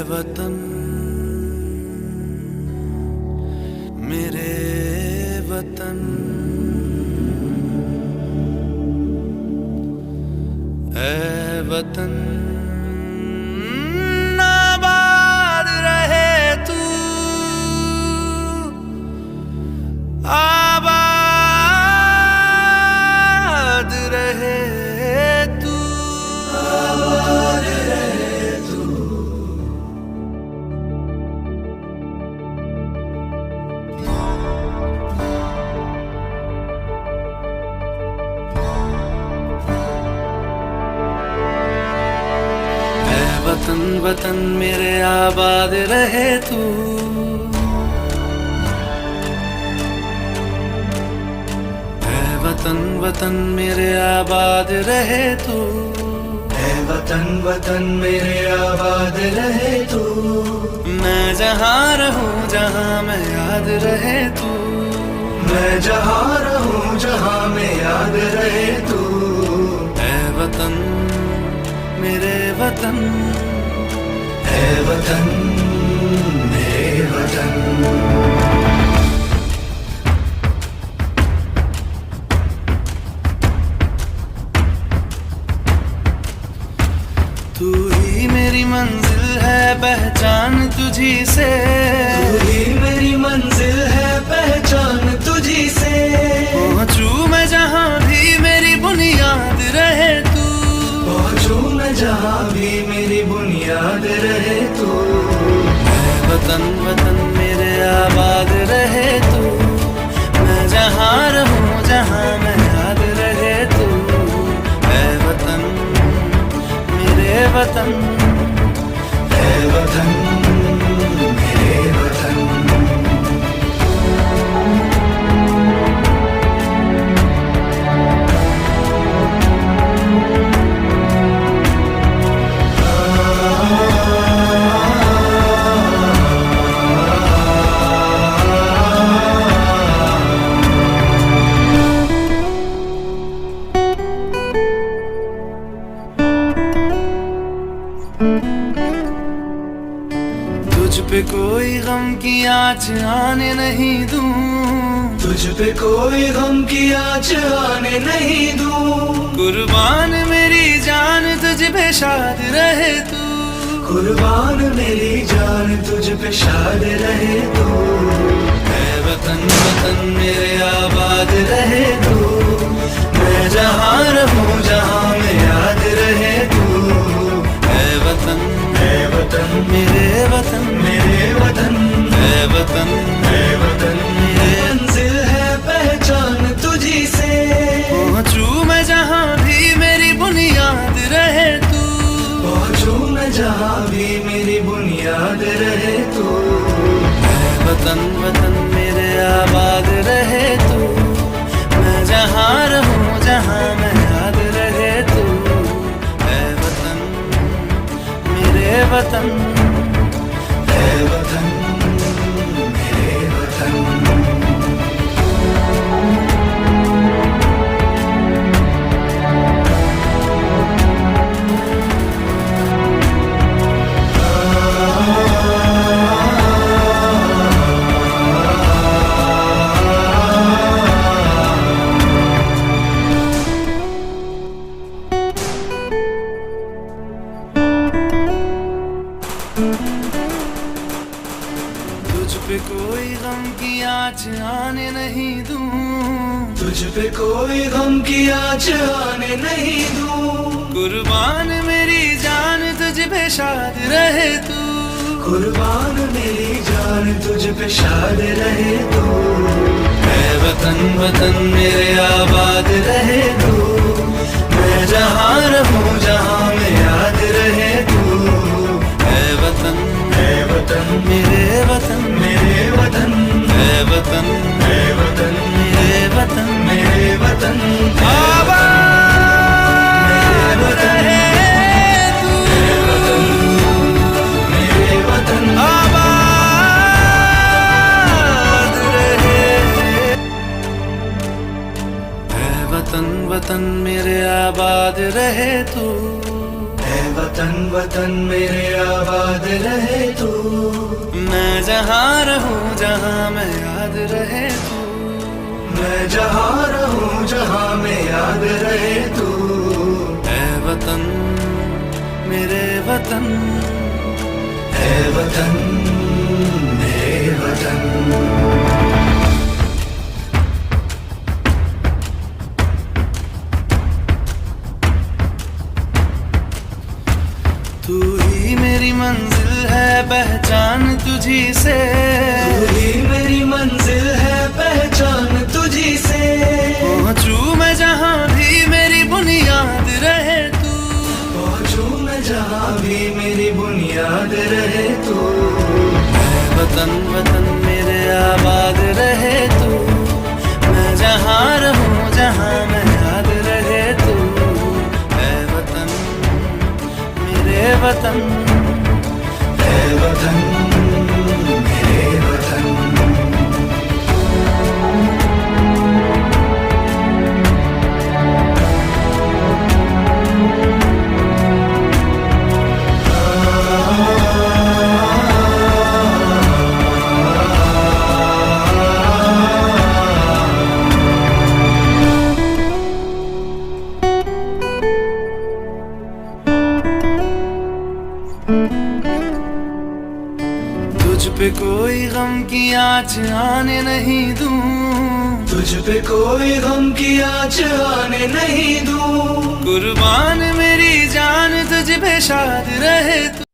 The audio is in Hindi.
वतन मेरे वतन, ऐ वतन आबाद रहे तू, आबाद रहे तू, आबाद रहे तू। वतन वतन मेरे आबाद रहे तू, ऐ वतन वतन मेरे आबाद रहे तू, ऐ वतन वतन मेरे आबाद रहे तू। मैं जहाँ रहूं जहाँ मैं याद रहे तू, मैं जहाँ रहूं जहाँ मैं याद रहे तू। ऐ वतन मेरे वतन, ऐ वतन मेरे वतन। तू ही मेरी मंजिल है पहचान तुझी से, तू ही मेरी मंजिल है पहचान तुझी से। पहुँचू मैं जहाँ भी मेरी बुनियाद रहे तू, पहुँचू मैं जहाँ भी मेरी बुनियाद रहे तू। ऐ वतन वतन मेरे आबाद रहे तू, मैं जहाँ रहूं जहाँ मैं याद रहे तू। ऐ वतन मेरे वतन, ऐ वतन मेरे वतन। तुझ पे कोई गम की आँच आने नहीं दूं, तुझ पे कोई गम की आँच आने नहीं दूं। कुर्बान मेरी जान तुझ पे शाद रहे तू, कुर्बान मेरी जान तुझ पे शाद रहे तू। ऐ वतन वतन मेरे आबाद रहे तू, मैं जहाँ रहूं जहाँ मैं याद रहे तू। ऐ वतन मेरे वतन, मेरे वतन, ऐ वतन मेरे मंजिल है पहचान तुझी से। पहुँचू मैं जहाँ भी मेरी बुनियाद रहे तू, पहुँचू मैं जहाँ भी मेरी बुनियाद रहे तू। ऐ वतन वतन मेरे आबाद रहे तू, मैं जहाँ रहूं जहाँ मैं याद रहे तू। ऐ वतन मेरे वतन, ऐ वतन मेरे वतन। तुझ पे कोई गम की आँच आने नहीं दूं, तुझ पे कोई गम की आँच आने नहीं दूं। कुर्बान मेरी जान तुझ पे शाद रहे तू, कुर्बान मेरी जान तुझ पे शाद रहे तू। ऐ वतन वतन मेरे आबाद रहे तू, मैं जहाँ रहूं जहाँ मैं याद रहे तू। ऐ वतन मेरे वतन, मेरे वतन, ऐ वतन मेरे वतन, मेरे वतन। आबाद रहे तू, मेरे वतन, आबाद रहे। ऐ वतन वतन मेरे आबाद रहे तू, ऐ वतन वतन वतन मेरे आबाद रहे तू। मैं जहाँ रहूं जहाँ मैं याद रहे तू। मैं जहाँ रहूं जहाँ में याद रहे तू। ऐ वतन मेरे वतन, ऐ वतन मेरे वतन। तू ही मेरी मंजिल है पहचान तुझी से। तू ही मेरी मंजिल है पहचान तुझी से। पहुंचू मैं जहाँ भी मेरी बुनियाद रहे तू। पहुंचू मैं जहाँ भी मेरी बुनियाद रहे तू। ऐ वतन वतन मेरे आबाद रहे तू। मैं जहाँ रहूं जहाँ मैं याद रहे तू। ऐ वतन मेरे वतन, ऐ वतन मेरे वतन। तुझ पे कोई गम की आँच आने नहीं दूं। तुझ पे कोई गम की आँच आने नहीं दूं। कुर्बान मेरी जान तुझ पे शाद रहे तू।